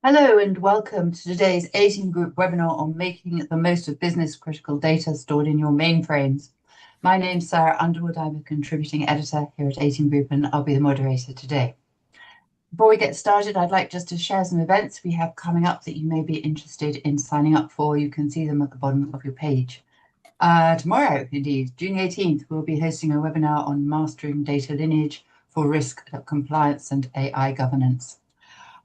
Hello and welcome to today's 18 Group webinar on making the most of business critical data stored in your mainframes. My name's Sarah Underwood. I'm a contributing editor here at 18 Group and I'll be the moderator today. Before we get started, I'd like just to share some events we have coming up that you may be interested in signing up for. You can see them at the bottom of your page. Tomorrow, indeed, June 18th, we'll be hosting a webinar on mastering data lineage for risk compliance and AI governance.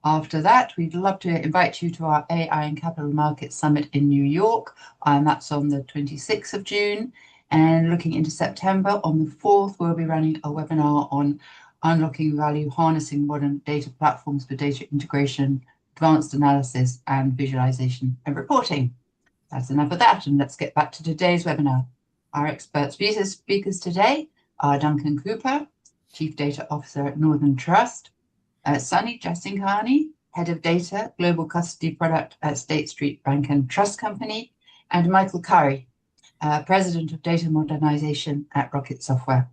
After that, we'd love to invite you to our AI and Capital Markets Summit in New York, and that's on the 26th of June. And looking into September, on the 4th, we'll be running a webinar on unlocking value, harnessing modern data platforms for data integration, advanced analysis, and visualization and reporting. That's enough of that, and let's get back to today's webinar. Our expert speakers today are Duncan Cooper, Chief Data Officer at Northern Trust, Sunny Jasinghani, Head of Data, Global Custody Product at State Street Bank and Trust Company, and Michael Curry, President of Data Modernization at Rocket Software.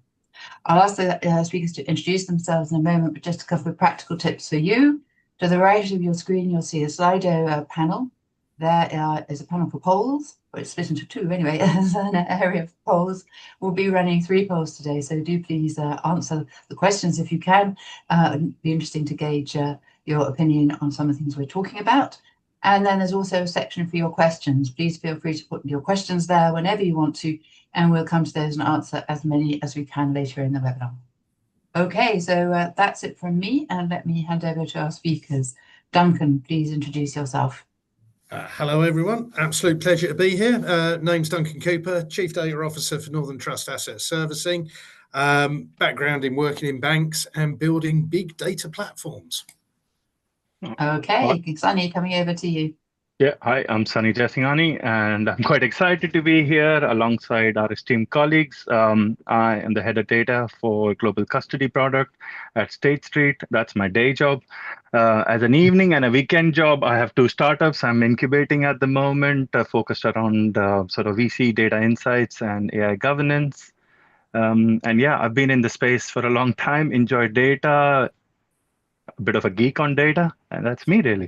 I'll ask the speakers to introduce themselves in a moment, but just a couple of practical tips for you. To the right of your screen, you'll see a Slido panel. There is a panel for polls, but it's split into two anyway. There's an area of polls. We'll be running 3 polls today, so do please answer the questions if you can. It'd be interesting to gauge your opinion on some of the things we're talking about. And then there's also a section for your questions. Please feel free to put your questions there whenever you want to, and we'll come to those and answer as many as we can later in the webinar. Okay, so that's it from me, and let me hand over to our speakers. Duncan, please introduce yourself. Hello, everyone. Absolute pleasure to be here. Name's Duncan Cooper, Chief Data Officer for Northern Trust Asset Servicing. Background in working in banks and building big data platforms. Okay, Sunny, coming over to you. Yeah, hi, I'm Sunny Jasinghani, and I'm quite excited to be here alongside our esteemed colleagues. I am the head of data for Global Custody Product at State Street. That's my day job. As an evening and a weekend job, I have 2 startups I'm incubating at the moment, focused around sort of VC data insights and AI governance. And yeah, I've been in the space for a long time, enjoy data, a bit of a geek on data, and that's me really.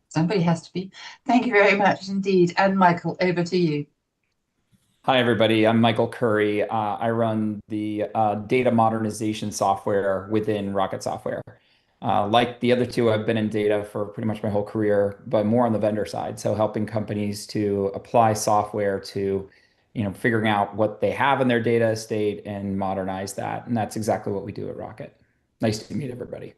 Somebody has to be. Thank you very much indeed. And Michael, over to you. Hi, everybody. I'm Michael Curry. I run the data modernization software within Rocket Software. Like the other 2, I've been in data for pretty much my whole career, but more on the vendor side. So helping companies to apply software to, figuring out what they have in their data estate and modernize that. And that's exactly what we do at Rocket. Nice to meet everybody.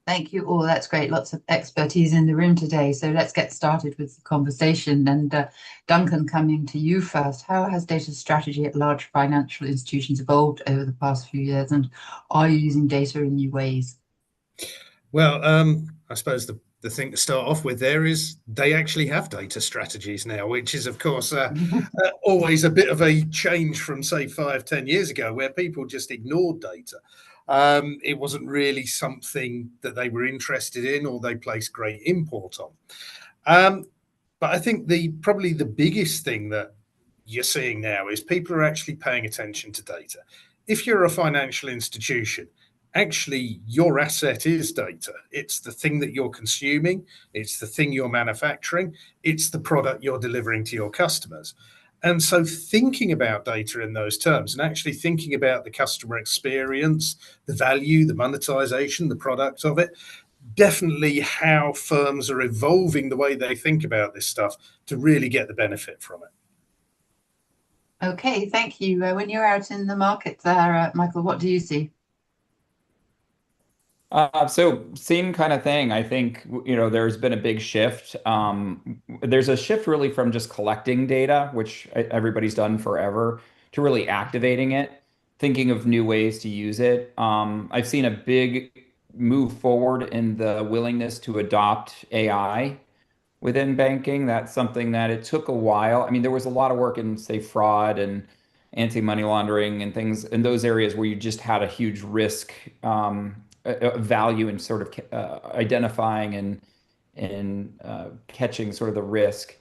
Thank you all. That's great. Lots of expertise in the room today. So let's get started with the conversation. And Duncan, coming to you first. How has data strategy at large financial institutions evolved over the past few years? And are you using data in new ways? Well, I suppose the thing to start off with there is they actually have data strategies now, which is, of course, always a bit of a change from, say, 5-10 years ago, where people just ignored data. It wasn't really something that they were interested in or they placed great import on. But I think probably the biggest thing that you're seeing now is people are actually paying attention to data. If you're a financial institution, actually your asset is data. It's the thing that you're consuming. It's the thing you're manufacturing. It's the product you're delivering to your customers. And so thinking about data in those terms and actually thinking about the customer experience, the value, the monetization, the product of it, definitely how firms are evolving the way they think about this stuff to really get the benefit from it. Okay, thank you. When you're out in the market there, Michael, what do you see? So same kind of thing. I think, there's been a big shift. There's a shift really from just collecting data, which everybody's done forever, to really activating it, thinking of new ways to use it. I've seen a big move forward in the willingness to adopt AI within banking. That's something that it took a while. I mean, there was a lot of work in, say, fraud and anti-money laundering and things in those areas where you just had a huge risk value in sort of identifying and catching sort of the risk.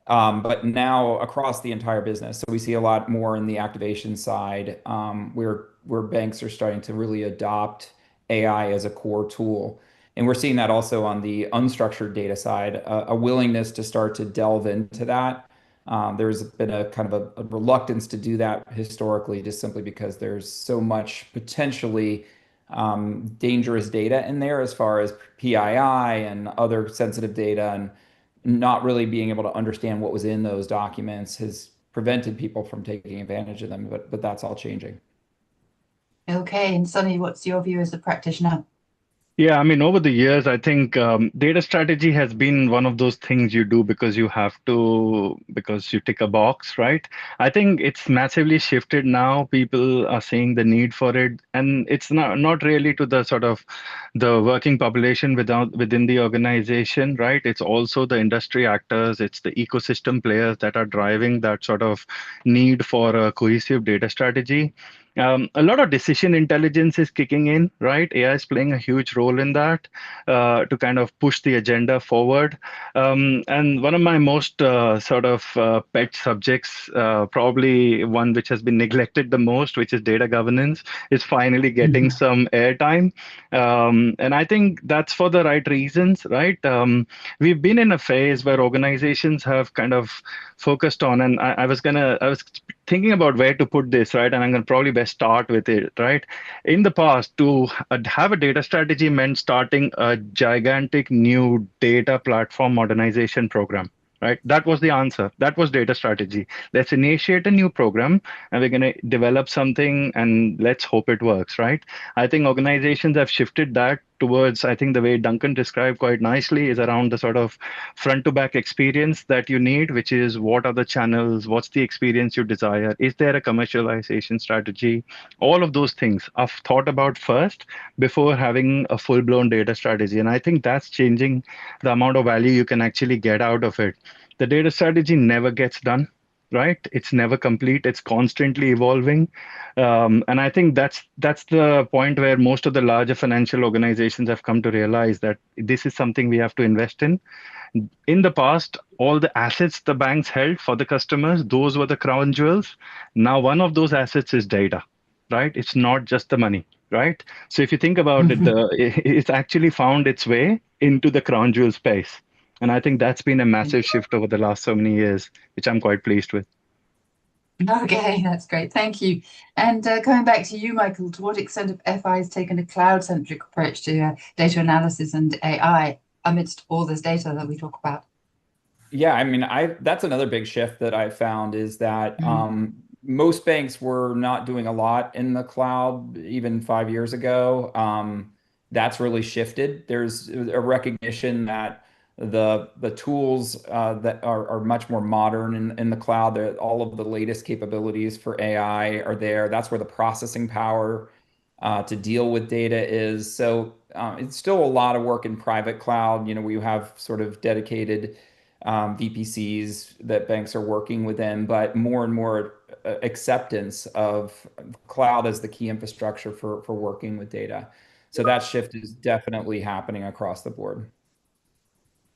But now across the entire business, so we see a lot more in the activation side, where banks are starting to really adopt AI as a core tool. And we're seeing that also on the unstructured data side, a willingness to start to delve into that. There's been a kind of a reluctance to do that historically, just simply because there's so much potentially dangerous data in there as far as PII and other sensitive data, and not really being able to understand what was in those documents has prevented people from taking advantage of them. But that's all changing. Okay, and Sunny, what's your view as a practitioner? Yeah, I mean, over the years, I think data strategy has been one of those things you do because you have to, because you tick a box, right? I think it's massively shifted now. People are seeing the need for it, and it's not really to the sort of the working population within the organization, right? It's also the industry actors, it's the ecosystem players that are driving that sort of need for a cohesive data strategy. A lot of decision intelligence is kicking in, right? AI is playing a huge role in that to kind of push the agenda forward. And one of my most pet subjects, probably one which has been neglected the most, which is data governance, is finally getting some airtime. And I think that's for the right reasons, right? We've been in a phase where organizations have kind of focused on, and I was thinking about where to put this, right? And I'm going to probably best start with it, right? In the past, to have a data strategy meant starting a gigantic new data platform modernization program, right? That was the answer. That was data strategy. Let's initiate a new program and we're going to develop something and let's hope it works, right? I think organizations have shifted that towards, I think the way Duncan described quite nicely is around the sort of front to back experience that you need, which is what are the channels, what's the experience you desire, is there a commercialization strategy? All of those things are thought about first before having a full blown data strategy. And I think that's changing the amount of value you can actually get out of it. The data strategy never gets done, right? It's never complete. It's constantly evolving, and I think that's the point where most of the larger financial organizations have come to realize that this is something we have to invest in. In the past, all the assets the banks held for the customers, those were the crown jewels. Now, one of those assets is data, right? It's not just the money, right? So if you think about it, it's actually found its way into the crown jewel space. And I think that's been a massive shift over the last so many years, which I'm quite pleased with. Okay, that's great. Thank you. And coming back to you, Michael, to what extent have FIs taken a cloud-centric approach to data analysis and AI amidst all this data that we talk about? Yeah, I mean, that's another big shift that I found is that most banks were not doing a lot in the cloud even 5 years ago. That's really shifted. There's a recognition that the tools that are much more modern in the cloud, all of the latest capabilities for AI are there. That's where the processing power to deal with data is. So it's still a lot of work in private cloud. You know, we have sort of dedicated VPCs that banks are working within, but more and more acceptance of cloud as the key infrastructure for working with data. So that shift is definitely happening across the board.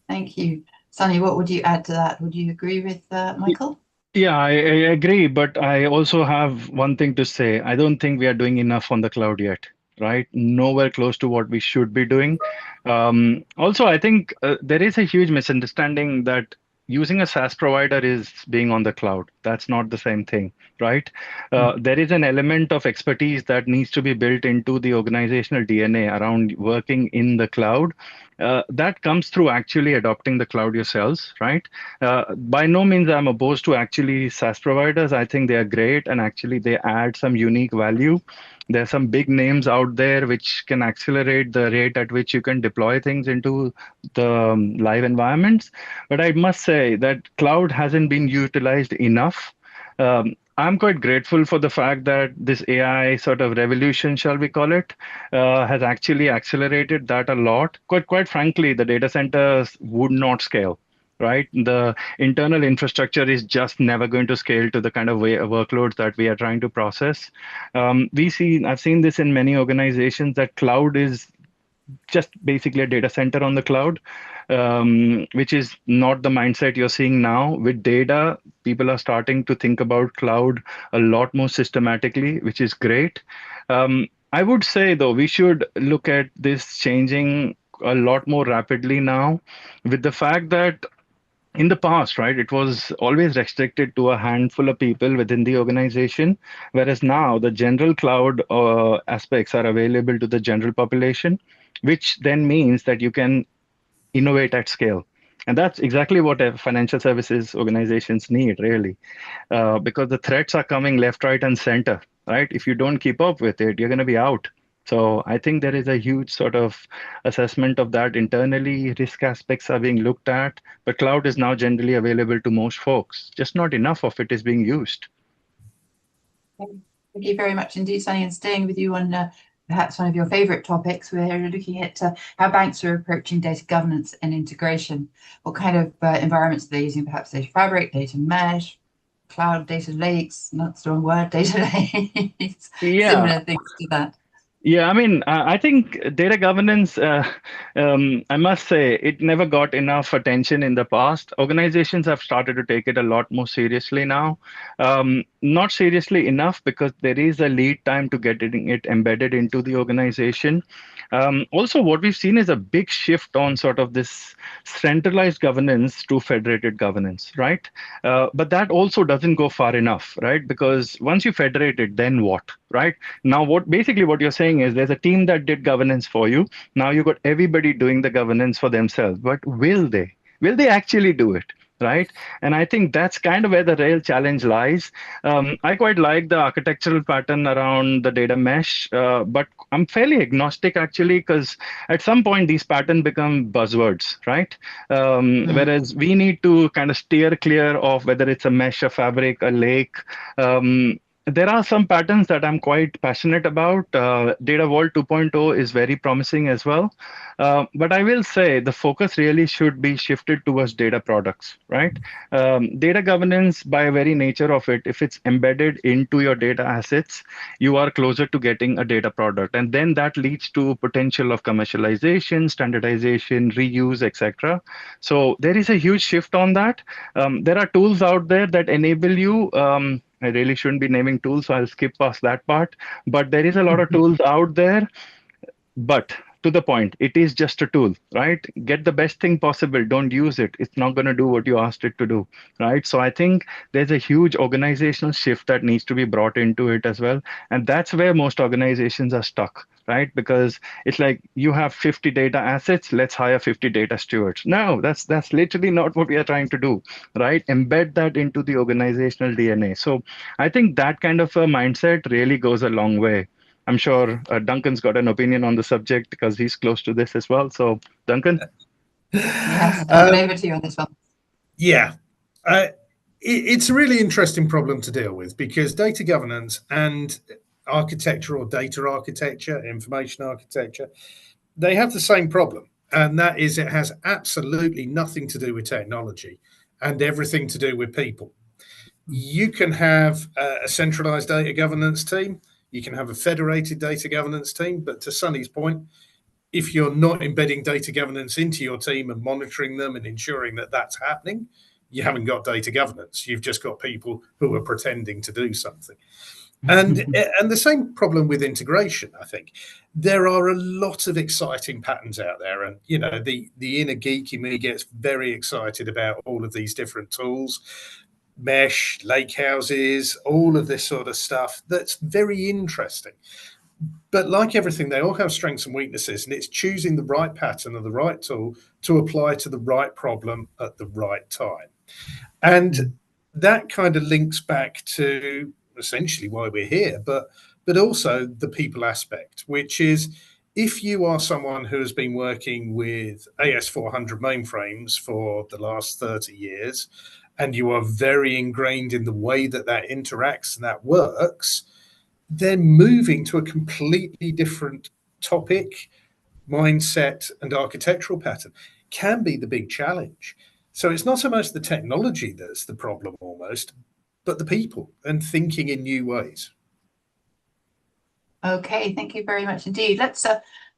Thank you. Sunny, what would you add to that? Would you agree with Michael? Yeah, I agree, but I also have one thing to say. I don't think we are doing enough on the cloud yet, right? Nowhere close to what we should be doing. Also, I think there is a huge misunderstanding that using a SaaS provider is being on the cloud. That's not the same thing, right? There is an element of expertise that needs to be built into the organizational DNA around working in the cloud. That comes through actually adopting the cloud yourselves, right? By no means I'm opposed to actually SaaS providers. I think they are great and actually they add some unique value. There's some big names out there which can accelerate the rate at which you can deploy things into the live environments. But I must say that cloud hasn't been utilized enough. I'm quite grateful for the fact that this AI sort of revolution, shall we call it, has actually accelerated that a lot. Quite frankly, the data centers would not scale, right? The internal infrastructure is just never going to scale to the kind of workloads that we are trying to process. I've seen this in many organizations that cloud is just basically a data center on the cloud, which is not the mindset you're seeing now. With data, people are starting to think about cloud a lot more systematically, which is great. I would say, though, we should look at this changing a lot more rapidly now, with the fact that in the past, right, it was always restricted to a handful of people within the organization, whereas now the general cloud aspects are available to the general population, which then means that you can innovate at scale. And that's exactly what financial services organizations need, really, because the threats are coming left, right, and center, right? If you don't keep up with it, you're going to be out. So I think there is a huge sort of assessment of that internally. Risk aspects are being looked at, but cloud is now generally available to most folks. Just not enough of it is being used. Thank you very much indeed, Sunny. And staying with you on perhaps one of your favorite topics, we're looking at how banks are approaching data governance and integration. What kind of environments are they using? Perhaps data fabric, data mesh, cloud data lakes, not the wrong word, data lakes, similar things to that. Yeah, I mean, I think data governance, I must say, it never got enough attention in the past. Organizations have started to take it a lot more seriously now. Not seriously enough because there is a lead time to getting it embedded into the organization. Also, what we've seen is a big shift on sort of this centralized governance to federated governance, right? But that also doesn't go far enough, right? Because once you federate it, then what, right? Now, what you're saying is there's a team that did governance for you. Now you got everybody doing the governance for themselves. But will they? Will they actually do it? Right. And I think that's kind of where the real challenge lies. I quite like the architectural pattern around the data mesh, but I'm fairly agnostic actually, because at some point these patterns become buzzwords, right? Whereas we need to kind of steer clear of whether it's a mesh, a fabric, a lake. There are some patterns that I'm quite passionate about. Data Vault 2.0 is very promising as well. But I will say the focus really should be shifted towards data products, right? Data governance, by very nature of it, if it's embedded into your data assets, you are closer to getting a data product. And then that leads to potential of commercialization, standardization, reuse, etc. So there is a huge shift on that. There are tools out there that enable you. I really shouldn't be naming tools, so I'll skip past that part. But there is a lot of tools out there. But to the point, it is just a tool, right? Get the best thing possible. Don't use it. It's not going to do what you asked it to do, right? So I think there's a huge organizational shift that needs to be brought into it as well. And that's where most organizations are stuck, right? Because it's like you have 50 data assets, let's hire 50 data stewards. No, that's literally not what we are trying to do, right? Embed that into the organizational DNA. So I think that kind of a mindset really goes a long way. I'm sure Duncan's got an opinion on the subject because he's close to this as well. So, Duncan? Yes, over to you on this one. Yeah. It's a really interesting problem to deal with because data governance and architecture or data architecture, information architecture, they have the same problem. And that is it has absolutely nothing to do with technology and everything to do with people. You can have a centralized data governance team. You can have a federated data governance team. But to Sunny's point, if you're not embedding data governance into your team and monitoring them and ensuring that that's happening, you haven't got data governance. You've just got people who are pretending to do something. And the same problem with integration, I think. There are a lot of exciting patterns out there. And, you know, the inner geek in me gets very excited about all of these different tools. Mesh, lake houses, all of this sort of stuff. That's very interesting. But like everything, they all have strengths and weaknesses, and it's choosing the right pattern or the right tool to apply to the right problem at the right time. And that kind of links back to essentially why we're here, but also the people aspect, which is if you are someone who has been working with AS400 mainframes for the last 30 years, and you are very ingrained in the way that that interacts and that works, then moving to a completely different topic, mindset, and architectural pattern can be the big challenge. So it's not so much the technology that's the problem almost, but the people and thinking in new ways. Okay, thank you very much indeed. Let's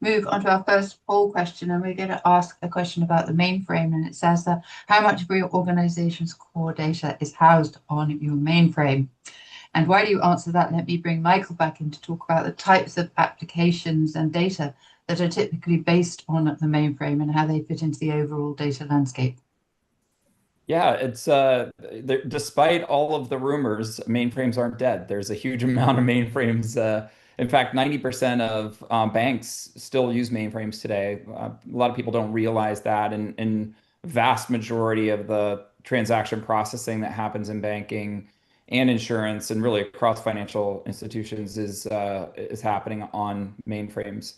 move on to our first poll question, and we're going to ask a question about the mainframe. And it says how much of your organization's core data is housed on your mainframe? And while you answer that, let me bring Michael back in to talk about the types of applications and data that are typically based on the mainframe and how they fit into the overall data landscape? Yeah, it's despite all of the rumors, mainframes aren't dead. There's a huge amount of mainframes. In fact, 90% of banks still use mainframes today. A lot of people don't realize that, and vast majority of the transaction processing that happens in banking and insurance and really across financial institutions is happening on mainframes.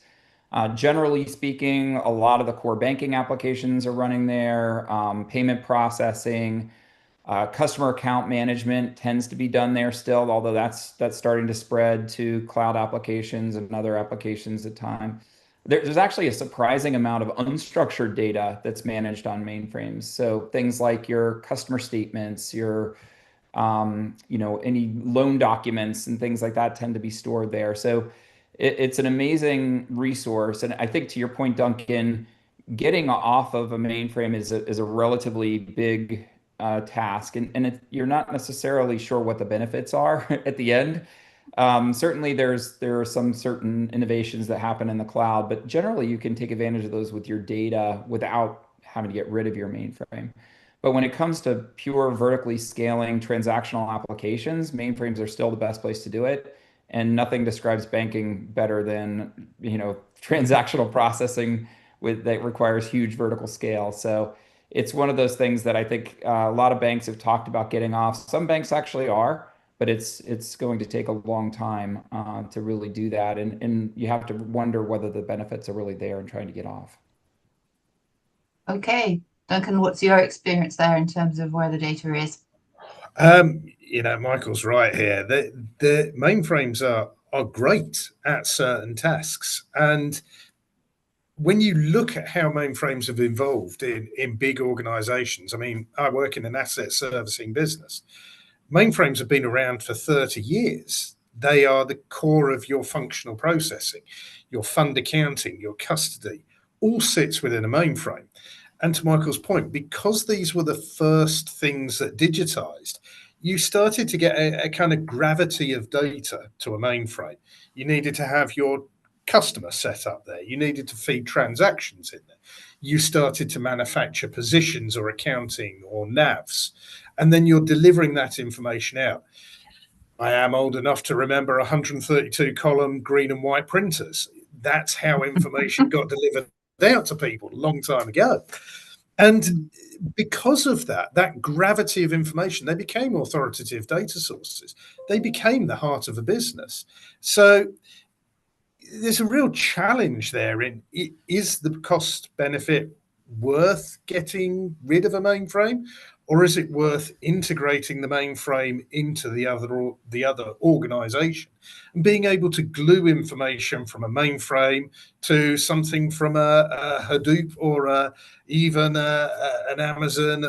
Generally speaking, a lot of the core banking applications are running there. Payment processing, customer account management tends to be done there still, although that's starting to spread to cloud applications and other applications at time. There's actually a surprising amount of unstructured data that's managed on mainframes. So things like your customer statements, your any loan documents and things like that tend to be stored there. So it's an amazing resource. And I think to your point, Duncan, getting off of a mainframe is a relatively big task, and you're not necessarily sure what the benefits are at the end. Certainly, there are some certain innovations that happen in the cloud, but generally you can take advantage of those with your data without having to get rid of your mainframe. But when it comes to pure vertically scaling transactional applications, mainframes are still the best place to do it. And nothing describes banking better than, transactional processing that requires huge vertical scale. So it's one of those things that I think a lot of banks have talked about getting off. Some banks actually are, but it's going to take a long time to really do that. And you have to wonder whether the benefits are really there in trying to get off. Okay, Duncan, what's your experience there in terms of where the data is? Michael's right here. The mainframes are great at certain tasks. And when you look at how mainframes have evolved in big organizations, I mean, I work in an asset servicing business. Mainframes have been around for 30 years. They are the core of your functional processing, your fund accounting, your custody, all sits within a mainframe. And to Michael's point, because these were the first things that digitized, you started to get a kind of gravity of data to a mainframe. You needed to have your customer set up there. You needed to feed transactions in there. You started to manufacture positions or accounting or NAVs, and then you're delivering that information out. I am old enough to remember 132 column green and white printers. That's how information got delivered out to people a long time ago. And because of that gravity of information, they became authoritative data sources. They became the heart of a business. So there's a real challenge there in, is the cost benefit worth getting rid of a mainframe, or is it worth integrating the mainframe into the other organization and being able to glue information from a mainframe to something from a Hadoop or even an Amazon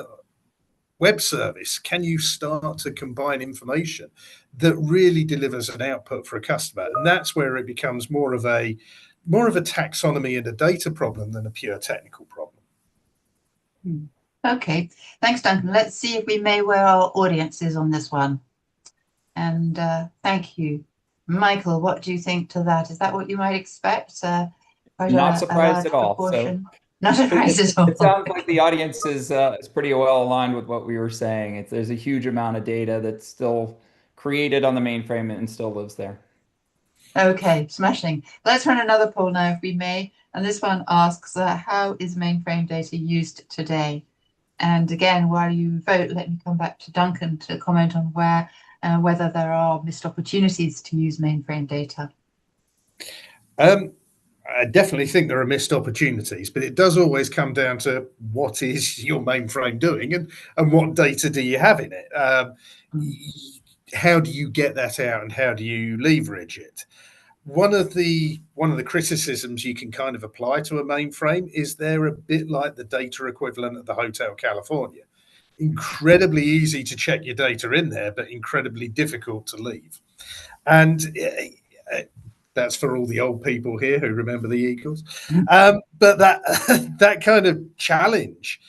web service? Can you start to combine information that really delivers an output for a customer? And that's where it becomes more of a taxonomy and a data problem than a pure technical problem. Okay, thanks, Duncan. Let's see if we may where our audience is on this one. And thank you. Michael, what do you think to that? Is that what you might expect? Not surprised at all. So not surprised at all. It sounds like the audience is pretty well aligned with what we were saying. There's a huge amount of data that's still created on the mainframe and still lives there. Okay, smashing. Let's run another poll now, if we may. And this one asks, how is mainframe data used today? And again, while you vote, let me come back to Duncan to comment on whether there are missed opportunities to use mainframe data. I definitely think there are missed opportunities, but it does always come down to what is your mainframe doing and what data do you have in it? How do you get that out and how do you leverage it? One of the criticisms you can kind of apply to a mainframe is they're a bit like the data equivalent of the Hotel California. Incredibly easy to check your data in there, but incredibly difficult to leave. And that's for all the old people here who remember the Eagles. But that kind of challenge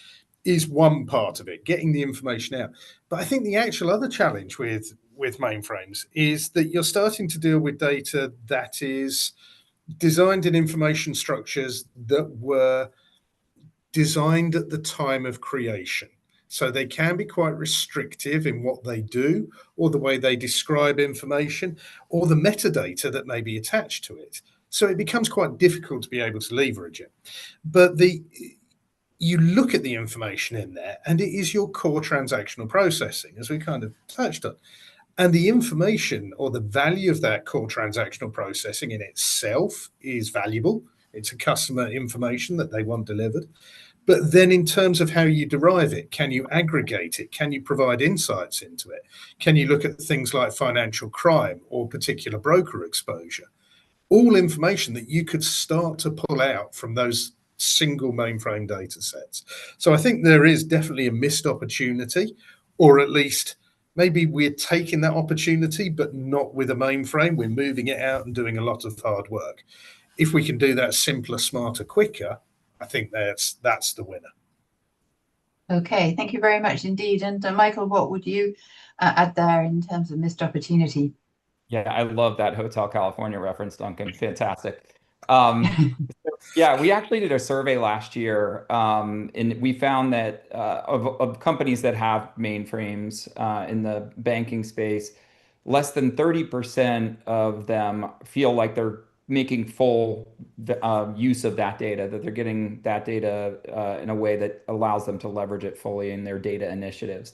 is one part of it, getting the information out. But I think the actual other challenge with mainframes is that you're starting to deal with data that is designed in information structures that were designed at the time of creation. So they can be quite restrictive in what they do, or the way they describe information, or the metadata that may be attached to it. So it becomes quite difficult to be able to leverage it. But you look at the information in there, and it is your core transactional processing, as we kind of touched on. And the information or the value of that core transactional processing in itself is valuable. It's a customer information that they want delivered. But then in terms of how you derive it, can you aggregate it? Can you provide insights into it? Can you look at things like financial crime or particular broker exposure? All information that you could start to pull out from those single mainframe data sets. So I think there is definitely a missed opportunity, or at least maybe we're taking that opportunity, but not with a mainframe. We're moving it out and doing a lot of hard work. If we can do that simpler, smarter, quicker, I think that's the winner. Okay, thank you very much indeed. And Michael, what would you add there in terms of missed opportunity? Yeah, I love that Hotel California reference, Duncan. Fantastic. Um, yeah, we actually did a survey last year, and we found that of companies that have mainframes in the banking space, less than 30% of them feel like they're making full use of that data, that they're getting that data in a way that allows them to leverage it fully in their data initiatives.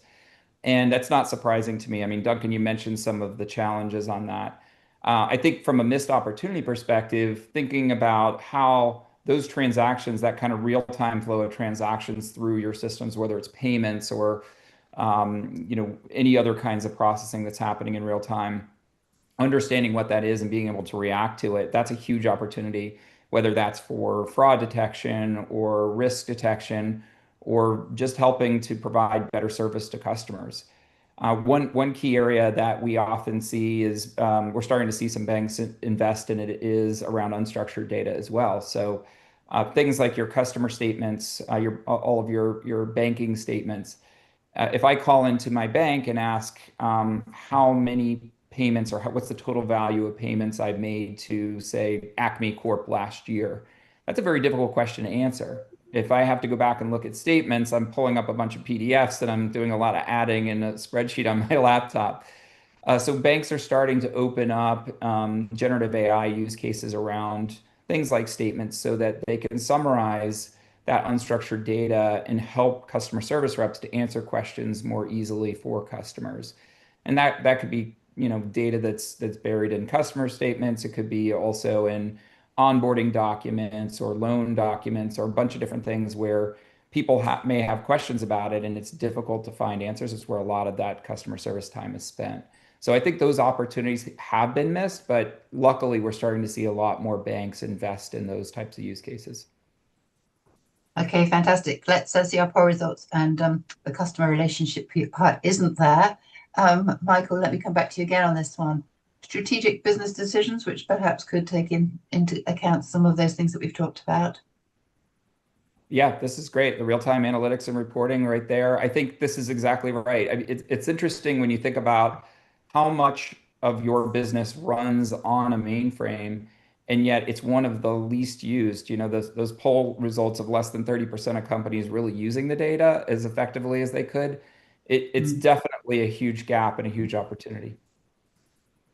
And that's not surprising to me. I mean, Duncan, you mentioned some of the challenges on that. I think from a missed opportunity perspective, thinking about how those transactions, that kind of real-time flow of transactions through your systems, whether it's payments or any other kinds of processing that's happening in real time, understanding what that is and being able to react to it, that's a huge opportunity, whether that's for fraud detection or risk detection or just helping to provide better service to customers. One key area that we often see is we're starting to see some banks invest in it is around unstructured data as well. So things like your customer statements, all of your banking statements. If I call into my bank and ask how many payments or what's the total value of payments I've made to, say, Acme Corp last year, that's a very difficult question to answer. If I have to go back and look at statements, I'm pulling up a bunch of PDFs and I'm doing a lot of adding in a spreadsheet on my laptop. So banks are starting to open up generative AI use cases around things like statements so that they can summarize that unstructured data and help customer service reps to answer questions more easily for customers. And that could be, data that's buried in customer statements. It could be also in onboarding documents or loan documents or a bunch of different things where people may have questions about it and it's difficult to find answers. It's where a lot of that customer service time is spent. So I think those opportunities have been missed, but luckily we're starting to see a lot more banks invest in those types of use cases. Okay, fantastic. Let's see our poll results, and the customer relationship part isn't there. Michael, let me come back to you again on this one. Strategic business decisions, which perhaps could take into account some of those things that we've talked about. Yeah, this is great. The real-time analytics and reporting right there. I think this is exactly right. I mean, it's interesting when you think about how much of your business runs on a mainframe, and yet it's one of the least used. Those poll results of less than 30% of companies really using the data as effectively as they could. It's definitely a huge gap and a huge opportunity.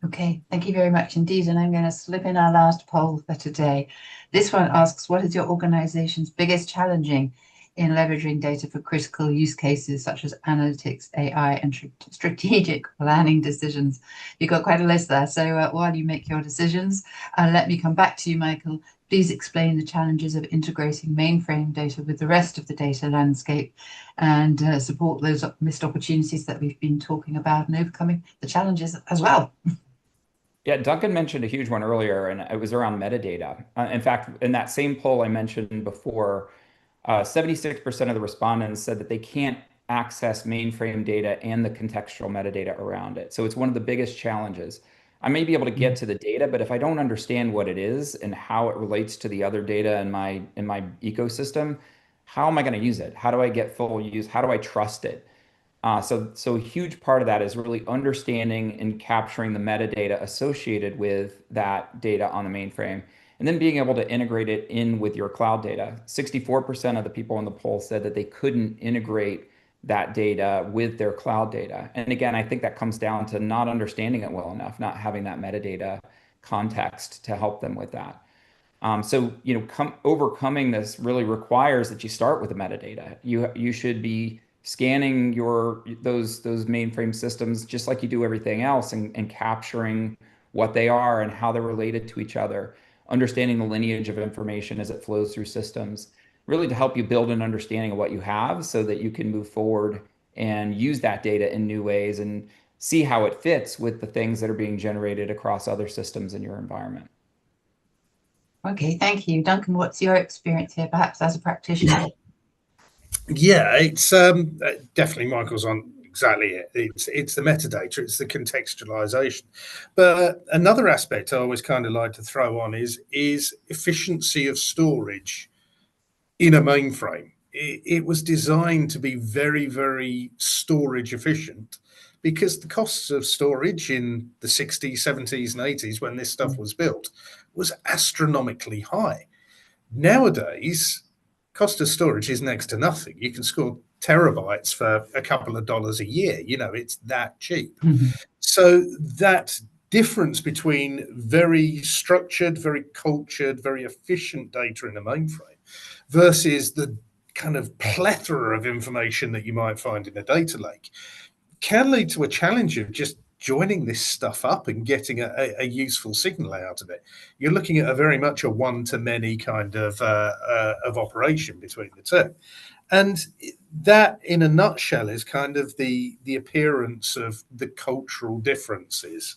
Okay, thank you very much indeed. And I'm going to slip in our last poll for today. This one asks, what is your organization's biggest challenging in leveraging data for critical use cases such as analytics, AI, and strategic planning decisions? You've got quite a list there. So while you make your decisions, let me come back to you, Michael. Please explain the challenges of integrating mainframe data with the rest of the data landscape and support those missed opportunities that we've been talking about and overcoming the challenges as well. Yeah, Duncan mentioned a huge one earlier, and it was around metadata. In fact, in that same poll I mentioned before, 76% of the respondents said that they can't access mainframe data and the contextual metadata around it. So it's one of the biggest challenges. I may be able to get to the data, but if I don't understand what it is and how it relates to the other data in my ecosystem, how am I going to use it? How do I get full use? How do I trust it? So a huge part of that is really understanding and capturing the metadata associated with that data on the mainframe. And and then being able to integrate it in with your cloud data. 64% of the people in the poll said that they couldn't integrate that data with their cloud data. And again, I think that comes down to not understanding it well enough, not having that metadata context to help them with that. So, overcoming this really requires that you start with the metadata. You should be scanning those mainframe systems just like you do everything else, and capturing what they are and how they're related to each other, understanding the lineage of information as it flows through systems, really to help you build an understanding of what you have so that you can move forward and use that data in new ways and see how it fits with the things that are being generated across other systems in your environment. Okay, thank you. Duncan, what's your experience here, perhaps as a practitioner? Yeah, it's definitely Michael's on exactly it. It's the metadata, it's the contextualization. But another aspect I always kind of like to throw on is efficiency of storage in a mainframe. It was designed to be very, very storage efficient because the costs of storage in the 60s, 70s, and 80s, when this stuff was built, was astronomically high. Nowadays, cost of storage is next to nothing. You can store terabytes for a couple of dollars a year. It's that cheap. So that difference between very structured, very cultured, very efficient data in a mainframe versus the kind of plethora of information that you might find in a data lake can lead to a challenge of just joining this stuff up and getting a useful signal out of it. You're looking at a very much a one-to-many kind of operation between the two. And that, in a nutshell, is kind of the appearance of the cultural differences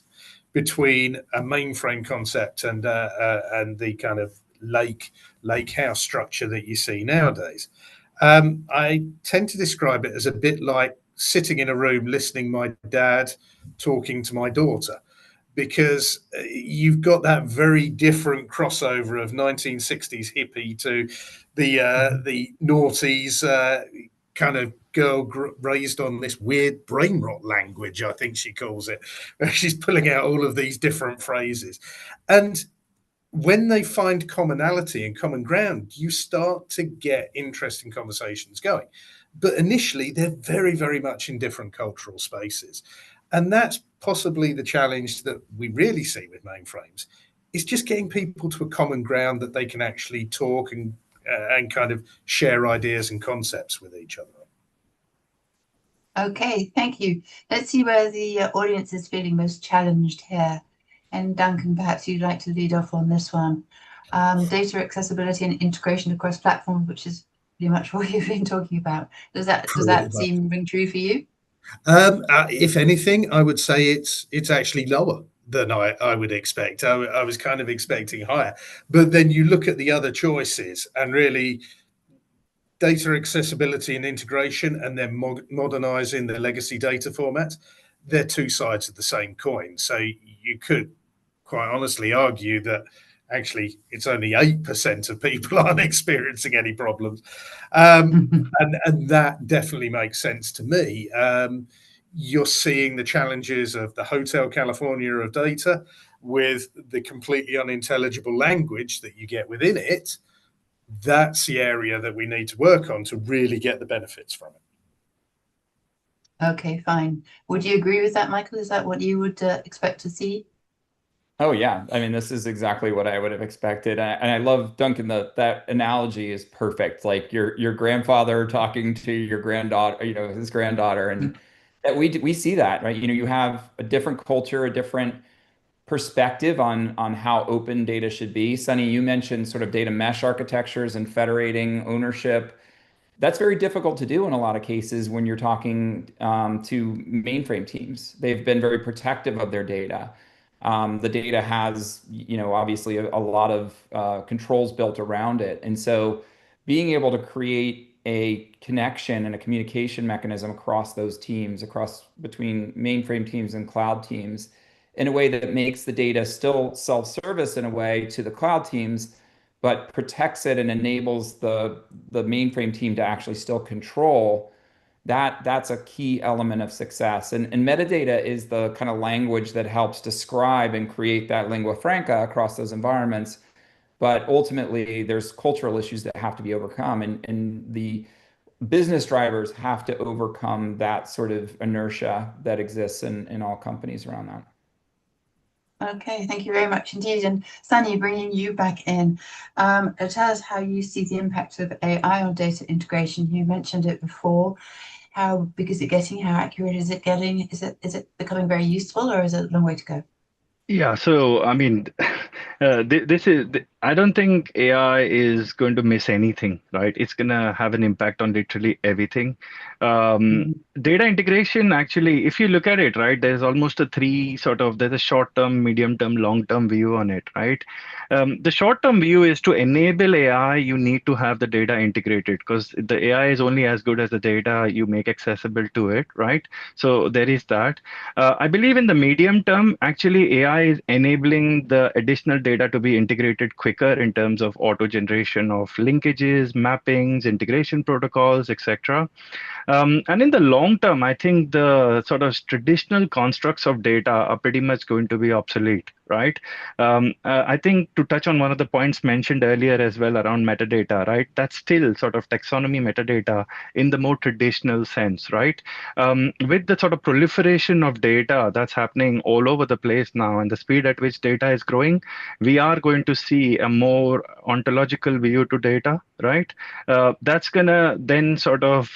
between a mainframe concept and the kind of lake house structure that you see nowadays. I tend to describe it as a bit like sitting in a room listening my dad talking to my daughter, because you've got that very different crossover of 1960s hippie to the noughties kind of girl raised on this weird brain rot language, I think she calls it, where she's pulling out all of these different phrases. And when they find commonality and common ground, you start to get interesting conversations going. But initially, they're very, very much in different cultural spaces. And that's possibly the challenge that we really see with mainframes, is just getting people to a common ground that they can actually talk and kind of share ideas and concepts with each other. Okay, thank you. Let's see where the audience is feeling most challenged here. And Duncan, perhaps you'd like to lead off on this one. Data accessibility and integration across platforms, which is pretty much what you've been talking about. Does that ring true for you? If anything, I would say it's actually lower than I would expect. I was kind of expecting higher. But then you look at the other choices, and really data accessibility and integration, and then modernizing the legacy data formats, they're two sides of the same coin. So you could quite honestly argue that actually it's only 8% of people aren't experiencing any problems. And that definitely makes sense to me. You're seeing the challenges of the Hotel California of data with the completely unintelligible language that you get within it. That's the area that we need to work on to really get the benefits from it. Okay, fine. Would you agree with that, Michael? Is that what you would expect to see? Oh yeah, I mean, this is exactly what I would have expected, and I love Duncan. That analogy is perfect. Like your grandfather talking to your granddaughter, his granddaughter, and that we see that, right? You have a different culture, a different perspective on how open data should be. Sunny, you mentioned sort of data mesh architectures and federating ownership. That's very difficult to do in a lot of cases when you're talking to mainframe teams. They've been very protective of their data. The data has, obviously a lot of controls built around it. And so being able to create a connection and a communication mechanism across those teams, between mainframe teams and cloud teams, in a way that makes the data still self-service in a way to the cloud teams, but protects it and enables the mainframe team to actually still control that's a key element of success. And metadata is the kind of language that helps describe and create that lingua franca across those environments. But ultimately, there's cultural issues that have to be overcome, and the business drivers have to overcome that sort of inertia that exists in all companies around that. Okay, thank you very much indeed. And Sunny, bringing you back in, tell us how you see the impact of AI on data integration. You mentioned it before. How big is it getting? How accurate is it getting? Is it becoming very useful, or is it a long way to go? Yeah, so I mean, I don't think AI is going to miss anything, right? It's going to have an impact on literally everything. Mhm. Data integration, actually, if you look at it, right, there's a short term, medium term, long term view on it, right? The short term view is to enable AI, you need to have the data integrated because the AI is only as good as the data you make accessible to it, right? So there is that. I believe in the medium term, actually, AI is enabling the additional data to be integrated quicker in terms of auto generation of linkages, mappings, integration protocols, etc. And in the long term, I think the sort of traditional constructs of data are pretty much going to be obsolete, right? I think to touch on one of the points mentioned earlier as well around metadata, right? That's still sort of taxonomy metadata in the more traditional sense, right? With the sort of proliferation of data that's happening all over the place now and the speed at which data is growing, we are going to see a more ontological view to data, right? That's gonna then sort of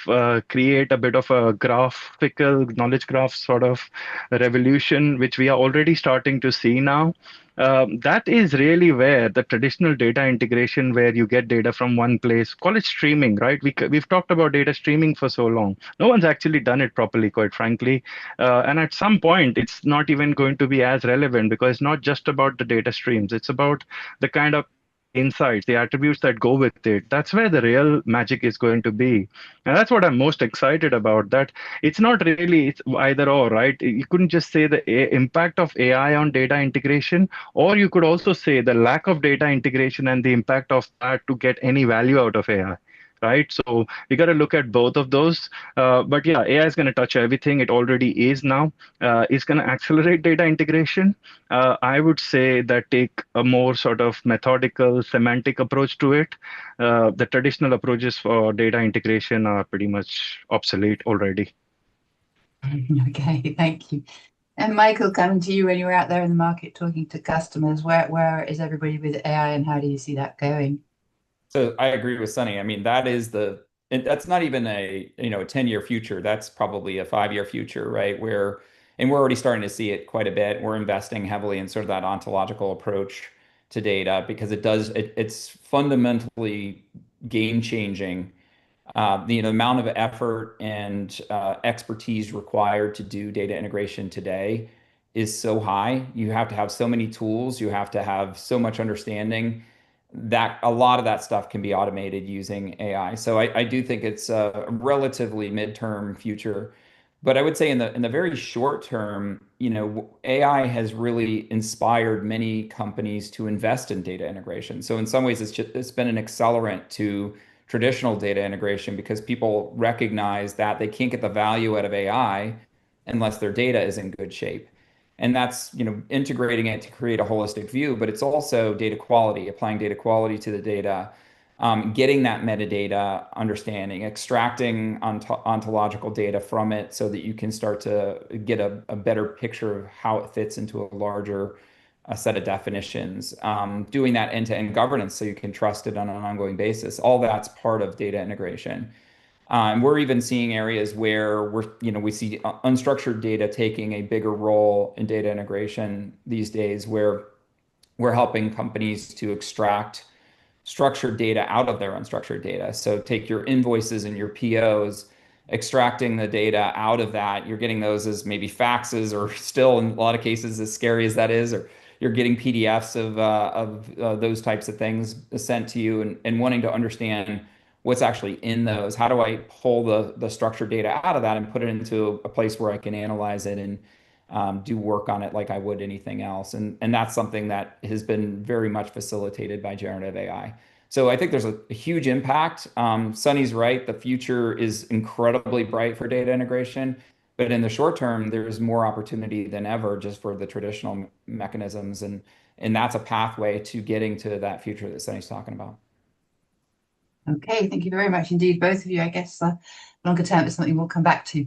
create a bit of a graphical knowledge graph sort of revolution, which we are already starting to see now. That is really where the traditional data integration, where you get data from one place, call it streaming, right? We've talked about data streaming for so long. No one's actually done it properly, quite frankly. And at some point, it's not even going to be as relevant because it's not just about the data streams. It's about the kind of insights, the attributes that go with it. That's where the real magic is going to be. And that's what I'm most excited about, that it's not really it's either or, right? You couldn't just say the impact of AI on data integration, or you could also say the lack of data integration and the impact of that to get any value out of AI. Right. So we got to look at both of those. But yeah, AI is going to touch everything. It already is now. It's going to accelerate data integration. I would say that take a more sort of methodical, semantic approach to it. The traditional approaches for data integration are pretty much obsolete already. Okay, thank you. And Michael, coming to you when you're out there in the market talking to customers, where is everybody with AI and how do you see that going? So I agree with Sunny. I mean, that's not even a, a 10-year future. That's probably a 5-year future, right? And we're already starting to see it quite a bit. We're investing heavily in sort of that ontological approach to data because it's fundamentally game changing. The amount of effort and expertise required to do data integration today is so high. You have to have so many tools. You have to have so much understanding that a lot of that stuff can be automated using AI. So I do think it's a relatively midterm future. But I would say in the very short term, AI has really inspired many companies to invest in data integration. So in some ways, it's been an accelerant to traditional data integration because people recognize that they can't get the value out of AI unless their data is in good shape. And that's, integrating it to create a holistic view, but it's also data quality, applying data quality to the data, getting that metadata understanding, extracting ontological data from it so that you can start to get a better picture of how it fits into a larger set of definitions, doing that end-to-end governance so you can trust it on an ongoing basis. All that's part of data integration. We're even seeing areas where we see unstructured data taking a bigger role in data integration these days, where we're helping companies to extract structured data out of their unstructured data. So take your invoices and your POs, extracting the data out of that. You're getting those as maybe faxes, or still in a lot of cases, as scary as that is, or you're getting PDFs of those types of things sent to you, and wanting to understand what's actually in those. How do I pull the structured data out of that and put it into a place where I can analyze it and do work on it like I would anything else. And that's something that has been very much facilitated by generative AI. So I think there's a huge impact. Sunny's right. The future is incredibly bright for data integration. But in the short term, there's more opportunity than ever just for the traditional mechanisms. And that's a pathway to getting to that future that Sunny's talking about. Okay, thank you very much indeed, both of you. I guess longer term is something we'll come back to.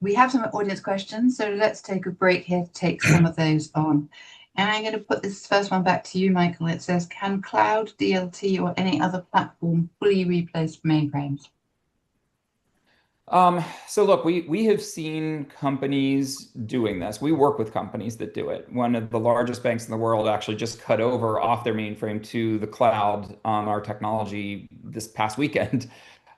We have some audience questions, so let's take a break here to take some of those on. And I'm going to put this first one back to you, Michael. It says, can cloud, DLT, or any other platform fully replace mainframes? So look, we have seen companies doing this. We work with companies that do it. One of the largest banks in the world actually just cut over off their mainframe to the cloud on our technology this past weekend.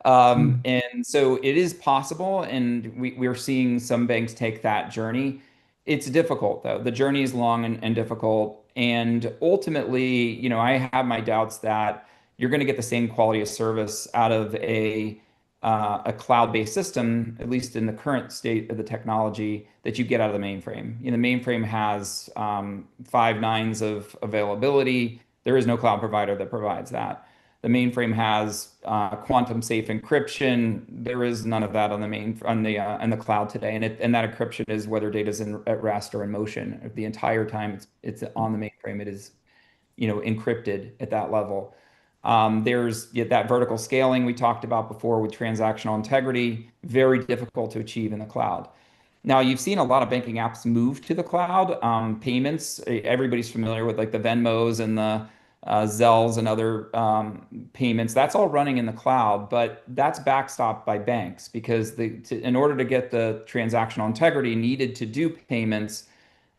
And so it is possible, and we're seeing some banks take that journey. It's difficult though. The journey is long and difficult. And ultimately, I have my doubts that you're going to get the same quality of service out of a cloud-based system, at least in the current state of the technology, that you get out of the mainframe. The mainframe has 5 nines of availability. There is no cloud provider that provides that. The mainframe has quantum safe encryption. There is none of that on the cloud today, and that encryption is whether data is at rest or in motion. The entire time it's on the mainframe, it is encrypted at that level. There's that vertical scaling we talked about before with transactional integrity, very difficult to achieve in the cloud. Now, you've seen a lot of banking apps move to the cloud. Payments, everybody's familiar with like the Venmos and the Zells and other payments. That's all running in the cloud, but that's backstopped by banks because in order to get the transactional integrity needed to do payments,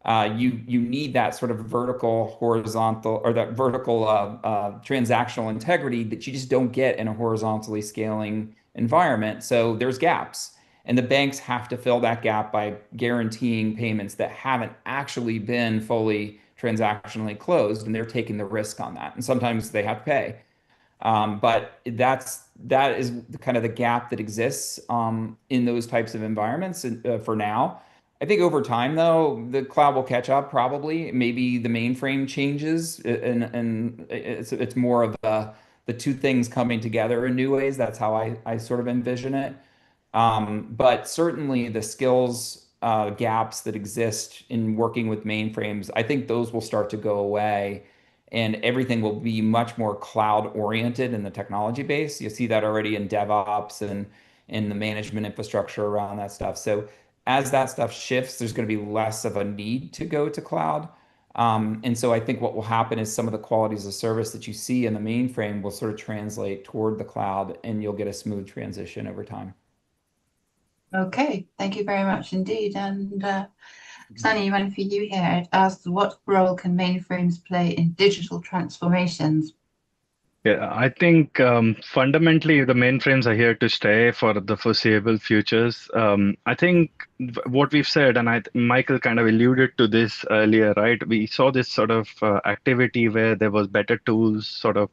you need that sort of vertical, horizontal, or that vertical transactional integrity that you just don't get in a horizontally scaling environment. So there's gaps. And the banks have to fill that gap by guaranteeing payments that haven't actually been fully transactionally closed, and they're taking the risk on that. And sometimes they have to pay. But that is kind of the gap that exists in those types of environments for now. I think over time, though, the cloud will catch up probably. Maybe the mainframe changes, and it's more of the two things coming together in new ways. That's how I sort of envision it. But certainly the skills gaps that exist in working with mainframes, I think those will start to go away and everything will be much more cloud oriented in the technology base. You see that already in DevOps and in the management infrastructure around that stuff. So as that stuff shifts, there's going to be less of a need to go to cloud. And so I think what will happen is some of the qualities of service that you see in the mainframe will sort of translate toward the cloud and you'll get a smooth transition over time. Okay, thank you very much indeed. And Sunny, one for you here. It asks, what role can mainframes play in digital transformations? Yeah, I think fundamentally the mainframes are here to stay for the foreseeable futures. I think what we've said, and Michael kind of alluded to this earlier, right? We saw this sort of activity where there was better tools sort of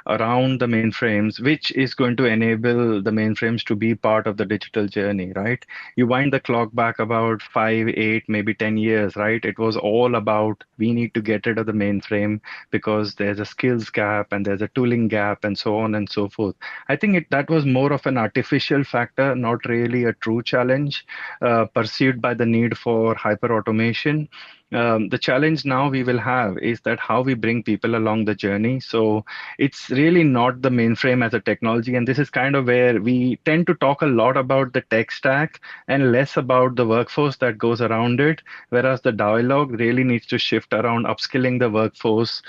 around the mainframes, which is going to enable the mainframes to be part of the digital journey, right? You wind the clock back about 5, 8, maybe 10 years, right? It was all about we need to get rid of the mainframe because there's a skills gap and there's a tooling gap and so on and so forth. I think that was more of an artificial factor, not really a true challenge pursued by the need for hyper automation. The challenge now we will have is that how we bring people along the journey. So it's really not the mainframe as a technology. And this is kind of where we tend to talk a lot about the tech stack and less about the workforce that goes around it. Whereas the dialogue really needs to shift around upskilling the workforce.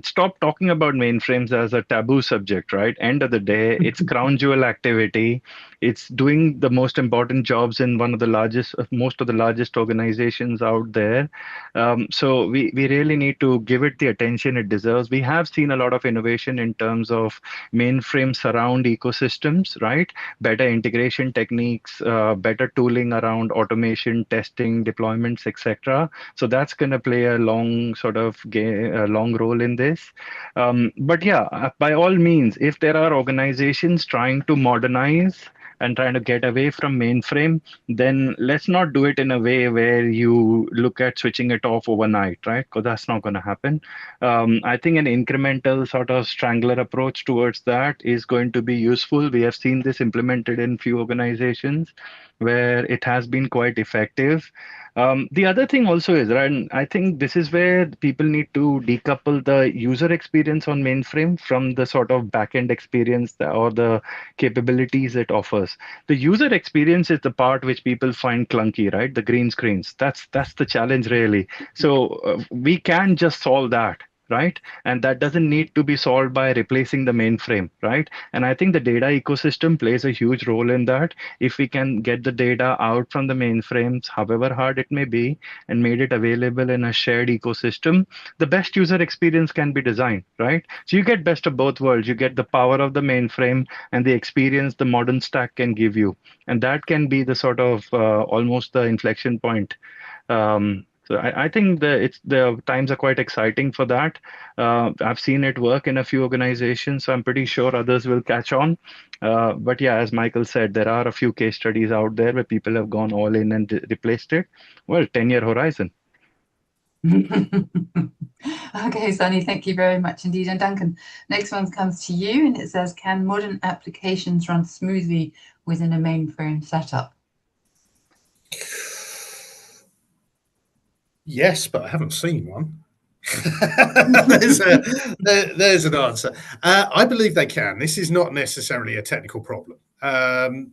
Stop talking about mainframes as a taboo subject, right? End of the day, it's crown jewel activity. It's doing the most important jobs in most of the largest organizations out there. So we really need to give it the attention it deserves. We have seen a lot of innovation in terms of mainframe surround ecosystems, right? Better integration techniques, better tooling around automation, testing, deployments, etc. So that's going to play a long role in this. But yeah, by all means, if there are organizations trying to modernize and trying to get away from mainframe, then let's not do it in a way where you look at switching it off overnight, right? Because that's not going to happen. I think an incremental sort of strangler approach towards that is going to be useful. We have seen this implemented in few organizations. where it has been quite effective. The other thing also is, right, and I think this is where people need to decouple the user experience on mainframe from the sort of backend experience or the capabilities it offers. The user experience is the part which people find clunky, right? The green screens. That's the challenge really. So we can just solve that, right? And that doesn't need to be solved by replacing the mainframe, right? And I think the data ecosystem plays a huge role in that. If we can get the data out from the mainframes, however hard it may be, and made it available in a shared ecosystem, the best user experience can be designed, right? So you get best of both worlds. You get the power of the mainframe and the experience the modern stack can give you. And that can be the sort of almost the inflection point. So I think the times are quite exciting for that. I've seen it work in a few organizations, so I'm pretty sure others will catch on. But yeah, as Michael said, there are a few case studies out there where people have gone all in and replaced it. Well, 10-year horizon. Okay, Sunny, thank you very much indeed. And Duncan, next one comes to you, and it says, can modern applications run smoothly within a mainframe setup? Yes, but I haven't seen one. there's an answer. I believe they can. This is not necessarily a technical problem. The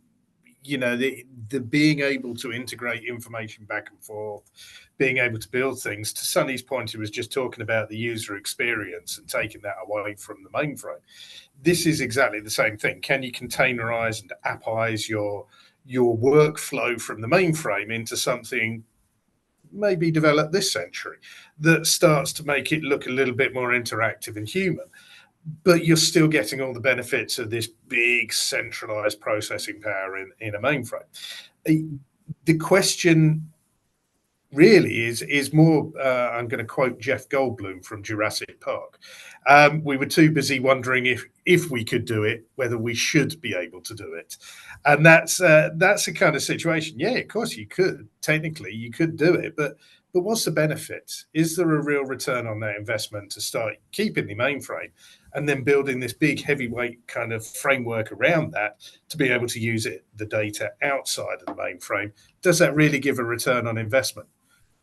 being able to integrate information back and forth, being able to build things. To Sunny's point, he was just talking about the user experience and taking that away from the mainframe. This is exactly the same thing. Can you containerize and appize your workflow from the mainframe into something maybe developed this century that starts to make it look a little bit more interactive and human, but you're still getting all the benefits of this big centralized processing power in a mainframe. The question really is more, I'm going to quote Jeff Goldblum from Jurassic Park. We were too busy wondering if we could do it, whether we should be able to do it. And that's the kind of situation. Yeah, of course you could. Technically, you could do it, but what's the benefit? Is there a real return on that investment to start keeping the mainframe and then building this big heavyweight kind of framework around that to be able to use the data outside of the mainframe? Does that really give a return on investment?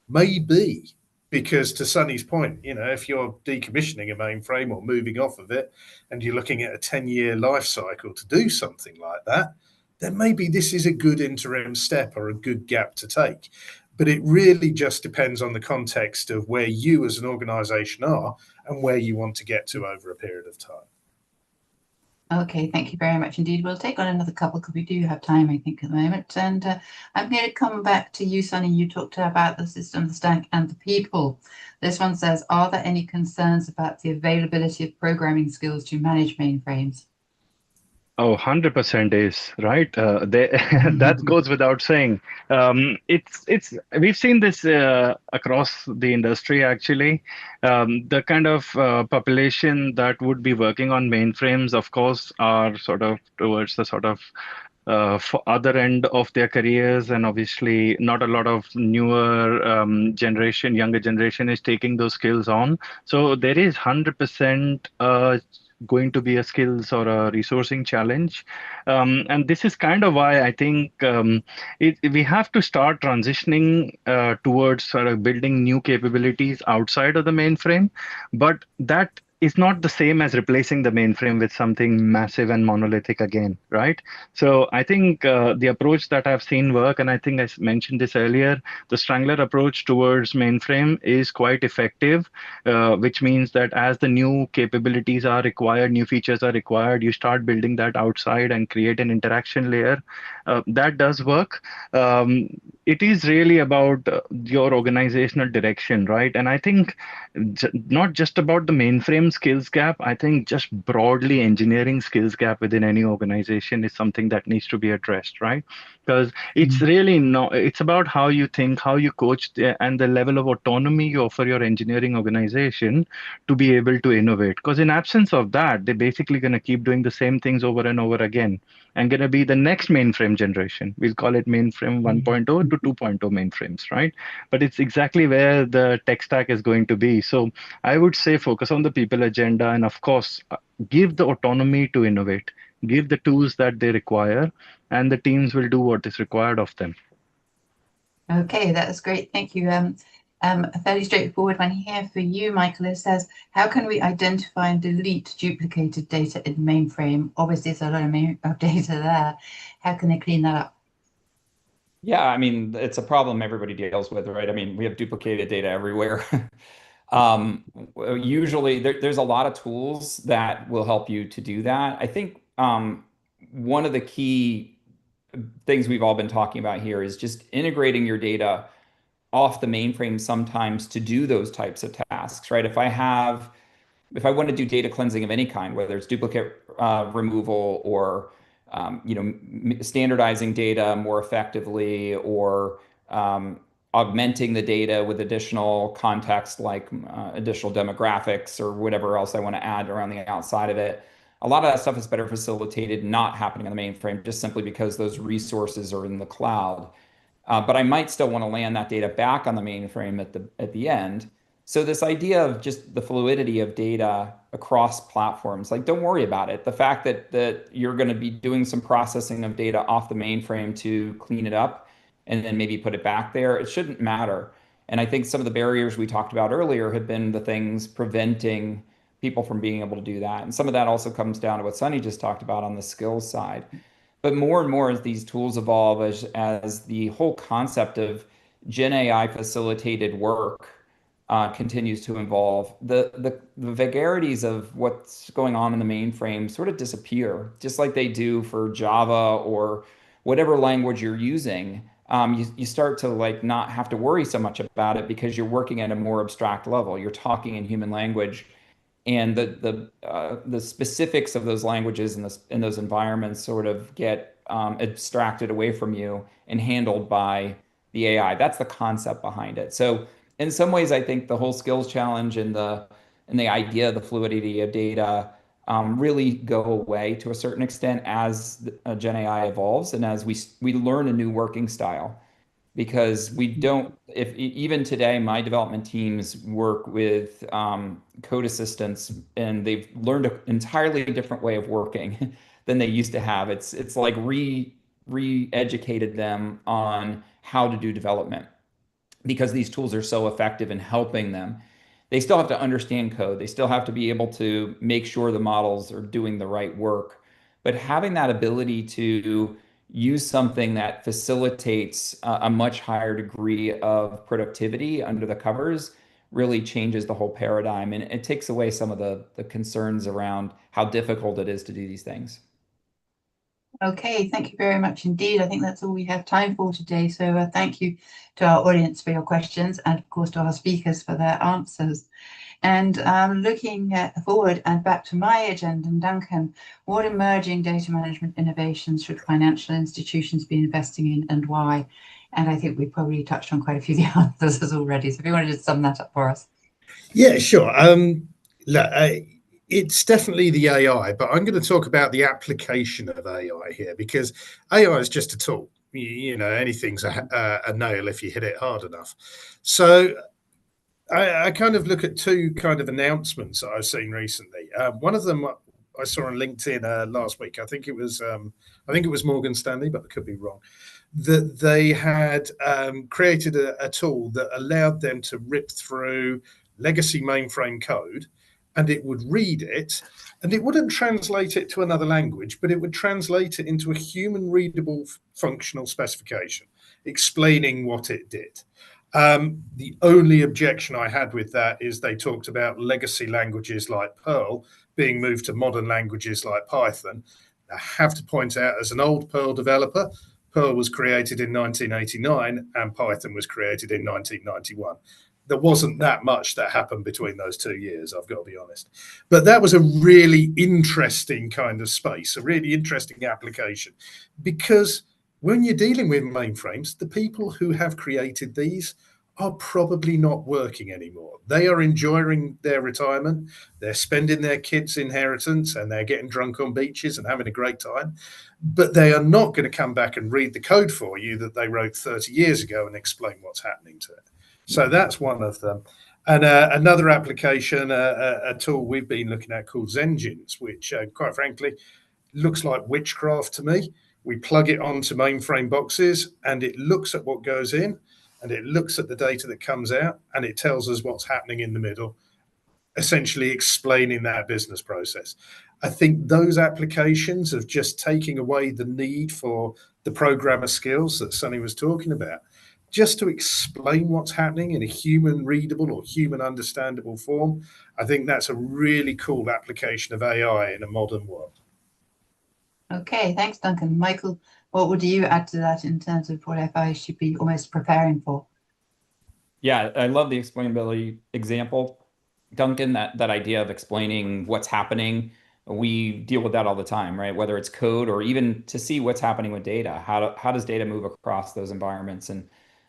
Maybe, because to Sunny's point, if you're decommissioning a mainframe or moving off of it and you're looking at a 10-year life cycle to do something like that, then maybe this is a good interim step or a good gap to take. But it really just depends on the context of where you as an organization are and where you want to get to over a period of time. Okay, thank you very much indeed. We'll take on another couple because we do have time, I think, at the moment. And I'm going to come back to you, Sunny. You talked about the system, the stack, and the people. This one says, are there any concerns about the availability of programming skills to manage mainframes? Oh, 100% is right. That goes without saying. We've seen this across the industry actually. The kind of population that would be working on mainframes, of course, are sort of towards the sort of for other end of their careers, and obviously not a lot of newer younger generation is taking those skills on. So there is 100% going to be a skills or a resourcing challenge. And this is kind of why I think we have to start transitioning towards sort of building new capabilities outside of the mainframe. But that is not the same as replacing the mainframe with something massive and monolithic again, right? So I think the approach that I've seen work, and I think I mentioned this earlier, the Strangler approach towards mainframe is quite effective, which means that as the new capabilities are required, new features are required, you start building that outside and create an interaction layer. That does work. It is really about your organizational direction, right? And I think not just about the mainframe skills gap. I think just broadly engineering skills gap within any organization is something that needs to be addressed, right? Because it's really it's about how you think, how you coach, and the level of autonomy you offer your engineering organization to be able to innovate. Because in absence of that, they're basically going to keep doing the same things over and over again and going to be the next mainframe generation. We'll call it mainframe 1.0 to 2.0 mainframes, right? But it's exactly where the tech stack is going to be. So I would say focus on the people agenda and, of course, give the autonomy to innovate. give the tools that they require, and the teams will do what is required of them. Okay, that's great. Thank you. A fairly straightforward one here for you, Michael. It says, how can we identify and delete duplicated data in mainframe? Obviously, there's a lot of data there. How can they clean that up? Yeah, I mean, it's a problem everybody deals with, right? I mean, we have duplicated data everywhere. Usually there's a lot of tools that will help you to do that. I think one of the key things we've all been talking about here is just integrating your data off the mainframe sometimes to do those types of tasks, right? If I want to do data cleansing of any kind, whether it's duplicate removal or standardizing data more effectively, or augmenting the data with additional context like additional demographics or whatever else I want to add around the outside of it. A lot of that stuff is better facilitated not happening on the mainframe just simply because those resources are in the cloud. But I might still want to land that data back on the mainframe at the end. So this idea of just the fluidity of data across platforms, like don't worry about it. The fact that you're going to be doing some processing of data off the mainframe to clean it up and then maybe put it back there, it shouldn't matter. And I think some of the barriers we talked about earlier have been the things preventing people from being able to do that. And some of that also comes down to what Sunny just talked about on the skills side. But more and more as these tools evolve, as the whole concept of Gen AI facilitated work continues to evolve, the vagaries of what's going on in the mainframe sort of disappear, just like they do for Java or whatever language you're using. You start to like not have to worry so much about it because you're working at a more abstract level. You're talking in human language, and the specifics of those languages and in those environments sort of get abstracted away from you and handled by the AI. That's the concept behind it. So in some ways, I think the whole skills challenge and the idea of the fluidity of data really go away to a certain extent as Gen AI evolves and as we learn a new working style. Because we don't, if even today, my development teams work with code assistants, and they've learned an entirely different way of working than they used to have. It's like re-educated them on how to do development because these tools are so effective in helping them. They still have to understand code. They still have to be able to make sure the models are doing the right work. But having that ability to use something that facilitates a much higher degree of productivity under the covers really changes the whole paradigm. And it takes away some of the concerns around how difficult it is to do these things. Okay, thank you very much indeed. I think that's all we have time for today. So thank you to our audience for your questions, and of course to our speakers for their answers. And looking forward and back to my agenda, and Duncan, what emerging data management innovations should financial institutions be investing in and why? And I think we probably touched on quite a few of the answers already. So if you want to just sum that up for us. Yeah, sure. Look, it's definitely the AI, but I'm going to talk about the application of AI here because AI is just a tool. You know, anything's a nail if you hit it hard enough. So I kind of look at two kind of announcements that I've seen recently. One of them I saw on LinkedIn last week. I think it was Morgan Stanley, but I could be wrong. That they had created a tool that allowed them to rip through legacy mainframe code, and it would read it, and it wouldn't translate it to another language, but it would translate it into a human readable functional specification explaining what it did. The only objection I had with that is they talked about legacy languages like Perl being moved to modern languages like Python. I have to point out, as an old Perl developer, Perl was created in 1989 and Python was created in 1991. There wasn't that much that happened between those 2 years, I've got to be honest. But that was a really interesting kind of space, a really interesting application, because when you're dealing with mainframes, the people who have created these are probably not working anymore. They are enjoying their retirement. They're spending their kids' inheritance and they're getting drunk on beaches and having a great time. But they are not going to come back and read the code for you that they wrote 30 years ago and explain what's happening to it. So that's one of them. And another application, a tool we've been looking at called Zengines, which quite frankly, looks like witchcraft to me. We plug it onto mainframe boxes and it looks at what goes in and it looks at the data that comes out and it tells us what's happening in the middle, essentially explaining that business process. I think those applications of just taking away the need for the programmer skills that Sonny was talking about, just to explain what's happening in a human readable or human understandable form, I think that's a really cool application of AI in a modern world. Okay, thanks, Duncan. Michael, what would you add to that in terms of what FI should be almost preparing for? Yeah, I love the explainability example, Duncan, that idea of explaining what's happening. We deal with that all the time, right? Whether it's code or even to see what's happening with data. How does data move across those environments and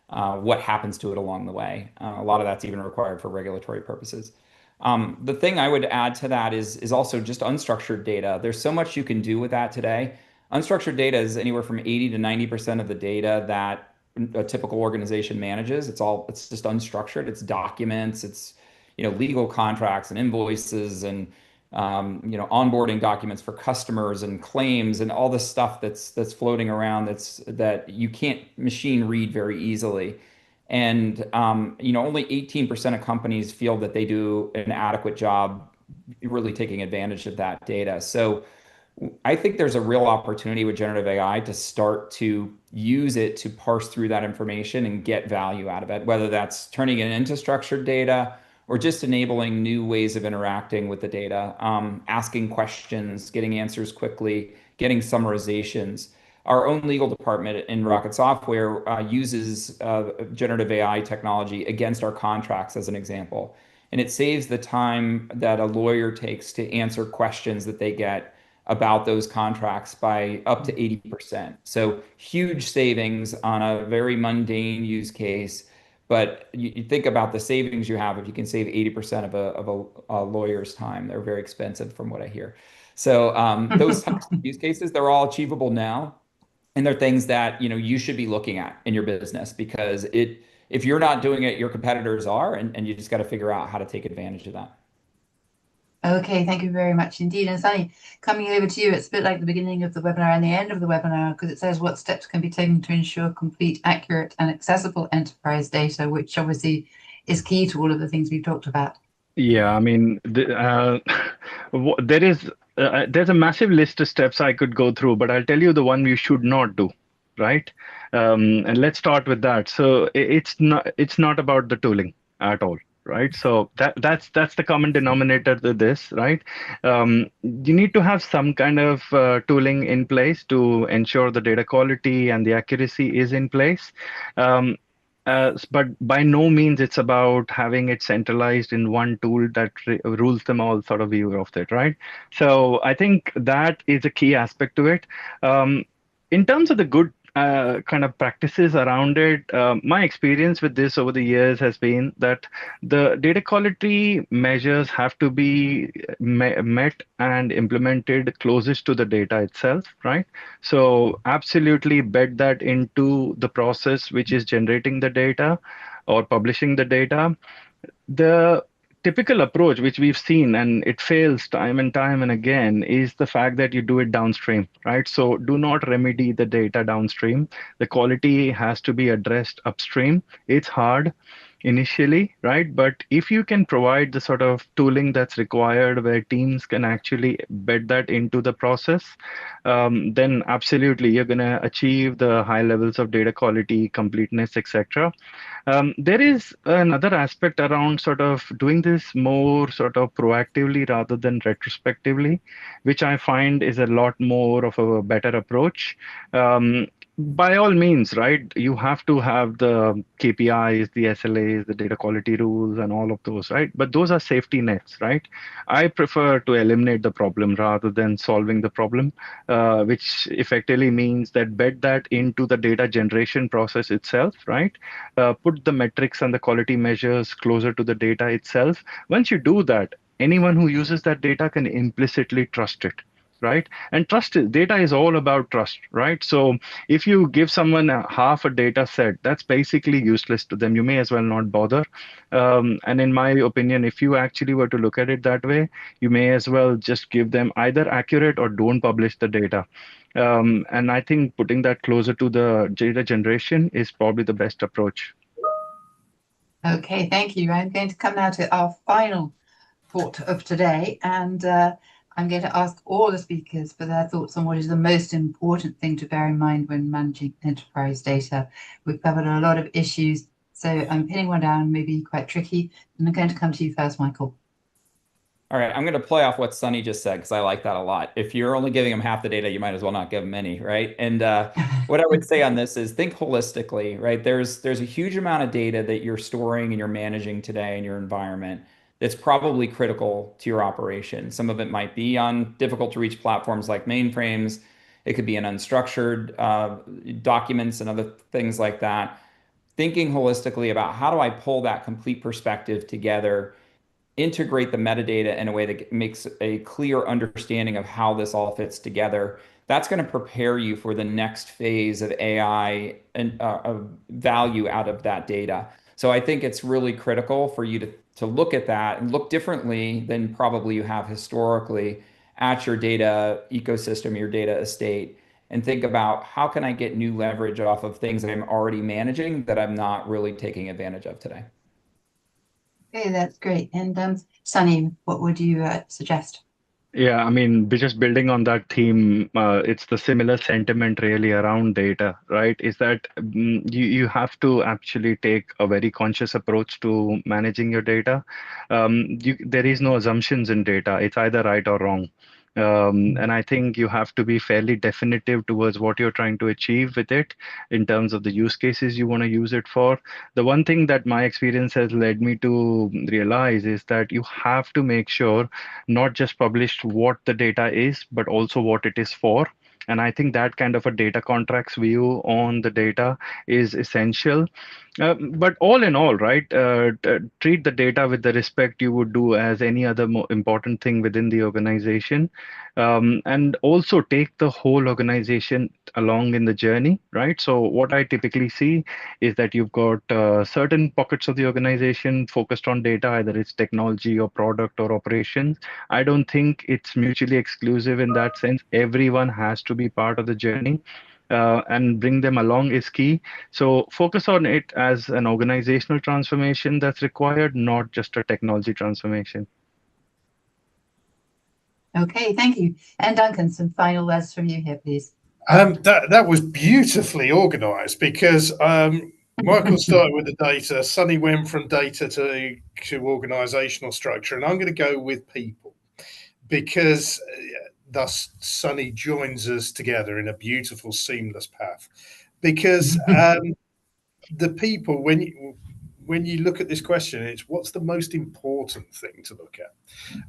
what happens to it along the way? A lot of that's even required for regulatory purposes. The thing I would add to that is also just unstructured data. There's so much you can do with that today. Unstructured data is anywhere from 80 to 90% of the data that a typical organization manages. It's just unstructured. It's documents, it's legal contracts and invoices and onboarding documents for customers and claims and all this stuff that's floating around that you can't machine read very easily. And only 18% of companies feel that they do an adequate job really taking advantage of that data. So I think there's a real opportunity with generative AI to start to use it to parse through that information and get value out of it, whether that's turning it into structured data or just enabling new ways of interacting with the data, asking questions, getting answers quickly, getting summarizations. Our own legal department in Rocket Software uses generative AI technology against our contracts as an example. And it saves the time that a lawyer takes to answer questions that they get about those contracts by up to 80%. So huge savings on a very mundane use case. But you think about the savings you have if you can save 80% of a lawyer's time. They're very expensive from what I hear. So those types of use cases, they're all achievable now. And they're things that you should be looking at in your business because if you're not doing it, your competitors are, and you just got to figure out how to take advantage of that. Okay, thank you very much indeed. And Sunny, coming over to you, it's a bit like the beginning of the webinar and the end of the webinar because it says what steps can be taken to ensure complete, accurate, and accessible enterprise data, which obviously is key to all of the things we've talked about. Yeah, I mean, there's a massive list of steps I could go through, but I'll tell you the one you should not do, right? And let's start with that. So it's not about the tooling at all, right? So that's the common denominator to this, right? You need to have some kind of tooling in place to ensure the data quality and the accuracy is in place. But by no means it's about having it centralized in one tool that rules them all sort of view of it, right? So I think that is a key aspect to it. In terms of the good kind of practices around it, my experience with this over the years has been that the data quality measures have to be met and implemented closest to the data itself, right? So absolutely bed that into the process which is generating the data or publishing the data. The typical approach, which we've seen, and it fails time and time and again, is the fact that you do it downstream, right? So do not remedy the data downstream. The quality has to be addressed upstream. It's hard initially, right? But if you can provide the sort of tooling that's required where teams can actually bed that into the process, then absolutely you're going to achieve the high levels of data quality, completeness, etc. There is another aspect around sort of doing this more sort of proactively rather than retrospectively, which I find is a lot more of a better approach. By all means, right, you have to have the KPIs, the SLAs, the data quality rules, and all of those, right? But those are safety nets, right? I prefer to eliminate the problem rather than solving the problem, which effectively means that bed that into the data generation process itself, right? Put the metrics and the quality measures closer to the data itself. Once you do that, anyone who uses that data can implicitly trust it. right? And data is all about trust, right? So if you give someone half a data set, that's basically useless to them. You may as well not bother. And in my opinion, if you actually were to look at it that way, you may as well just give them either accurate or don't publish the data. And I think putting that closer to the data generation is probably the best approach. Okay, thank you. I'm going to come now to our final thought of today, and I'm going to ask all the speakers for their thoughts on what is the most important thing to bear in mind when managing enterprise data. We've covered a lot of issues, so I'm pinning one down, maybe quite tricky, and I'm going to come to you first, Michael. All right, I'm going to play off what Sunny just said because I like that a lot. If you're only giving them half the data, you might as well not give them any, right? And what I would say on this is think holistically, right? There's a huge amount of data that you're storing and you're managing today in your environment that's probably critical to your operation. Some of it might be on difficult to reach platforms like mainframes. It could be in unstructured documents and other things like that. Thinking holistically about how do I pull that complete perspective together, integrate the metadata in a way that makes a clear understanding of how this all fits together. That's going to prepare you for the next phase of AI and of value out of that data. So I think it's really critical for you to look at that and look differently than probably you have historically at your data ecosystem, your data estate, and think about how can I get new leverage off of things that I'm already managing that I'm not really taking advantage of today. Okay, that's great. And Sunny, what would you suggest? Yeah, I mean, just building on that theme, it's the similar sentiment really around data, right? Is that you have to actually take a very conscious approach to managing your data. There is no assumptions in data. It's either right or wrong. And I think you have to be fairly definitive towards what you're trying to achieve with it in terms of the use cases you want to use it for. The one thing that my experience has led me to realize is that you have to make sure not just published what the data is, but also what it is for. And I think that kind of a data contracts view on the data is essential. But all in all, right, treat the data with the respect you would do as any other important thing within the organization. And also take the whole organization along in the journey, right? So what I typically see is that you've got certain pockets of the organization focused on data, either it's technology or product or operations. I don't think it's mutually exclusive in that sense. Everyone has to be part of the journey. And bring them along is key. So focus on it as an organizational transformation that's required, not just a technology transformation. Okay, thank you. And Duncan, some final words from you here, please. That was beautifully organised because Michael started with the data, Sunny went from data to organisational structure, and I'm going to go with people because thus Sunny joins us together in a beautiful, seamless path. Because the people, when you look at this question, it's what's the most important thing to look at.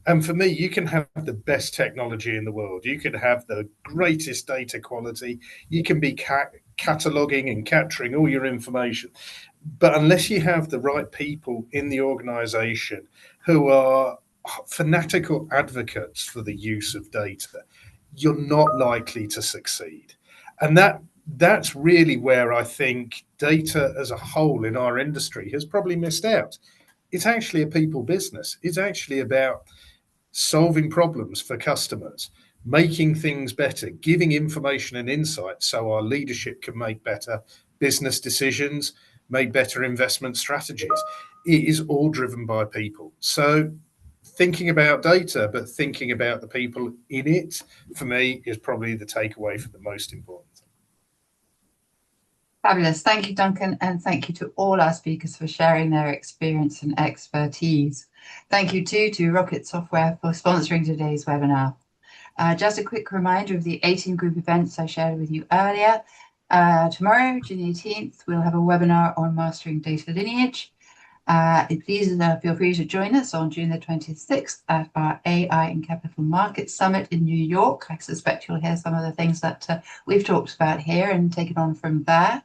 And for me, you can have the best technology in the world. You can have the greatest data quality. You can be cataloging and capturing all your information. But unless you have the right people in the organization who are fanatical advocates for the use of data, you're not likely to succeed. And that's really where I think data as a whole in our industry has probably missed out. It's actually a people business. It's actually about solving problems for customers, making things better, giving information and insight so our leadership can make better business decisions, make better investment strategies. It is all driven by people. So thinking about data, but thinking about the people in it, for me, is probably the takeaway for the most important thing. Fabulous. Thank you, Duncan, and thank you to all our speakers for sharing their experience and expertise. Thank you too to Rocket Software for sponsoring today's webinar. Just a quick reminder of the 18 group events I shared with you earlier. Tomorrow, June 18th, we'll have a webinar on mastering data lineage. Please feel free to join us on June the 26th at our AI and Capital Markets Summit in New York. I suspect you'll hear some of the things that we've talked about here and take it on from there.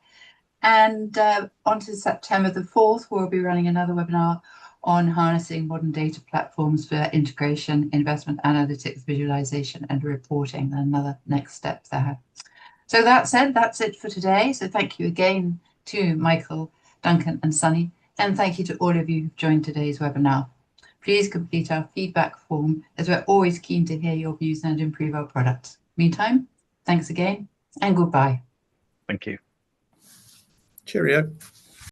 And on to September the 4th, we'll be running another webinar on harnessing modern data platforms for integration, investment analytics, visualization, and reporting. Another next step there. So that said, that's it for today. So thank you again to Michael, Duncan, and Sunny, and thank you to all of you who've joined today's webinar. Please complete our feedback form, as we're always keen to hear your views and improve our products. Meantime, thanks again and goodbye. Thank you. Cheerio.